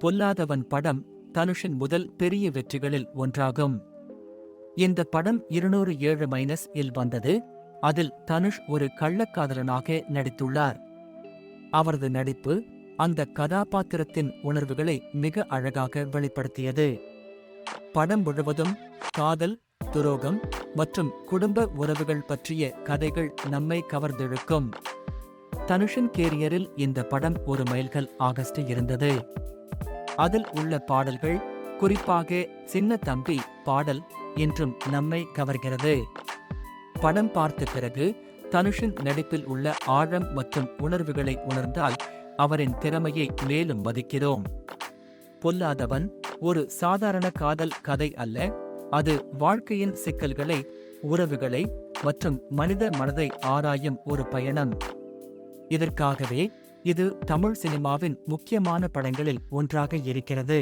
பொல்லாதவன் படம் தனுஷின் முதல் பெரிய வெற்றிகளில் ஒன்றாகும். இந்த படம் 207-இல் வந்தது. அதில் தனுஷ் ஒரு கள்ளக்காதலனாக நடித்துள்ளார். அவரது நடிப்பு அந்த கதாபாத்திரத்தின் உணர்வுகளை மிக அழகாக வெளிப்படுத்தியது. படம் முழுவதும் காதல், துரோகம் மற்றும் குடும்ப உறவுகள் பற்றிய கதைகள் நம்மை கவர்ந்திழுக்கும். தனுஷின் கேரியரில் இந்த படம் ஒரு மைல்கல் ஆகஸ்ட் இருந்தது. அதில் உள்ள பாடல்கள், குறிப்பாக சின்ன தம்பி பாடல், இன்றும் நம்மை கவர்கிறது. படம் பார்த்த பிறகு தனுஷின் நடிப்பில் உள்ள ஆழம் மற்றும் உணர்வுகளை உணர்ந்தால் அவரின் திறமையை மேலும் மதிக்கிறோம். பொல்லாதவன் ஒரு சாதாரண காதல் கதை அல்ல, அது வாழ்க்கையின் சிக்கல்களை, உறவுகளை மற்றும் மனித மனதை ஆராயும் ஒரு பயணம். இதற்காகவே இது தமிழ் சினிமாவின் முக்கியமான படங்களில் ஒன்றாக இருக்கிறது.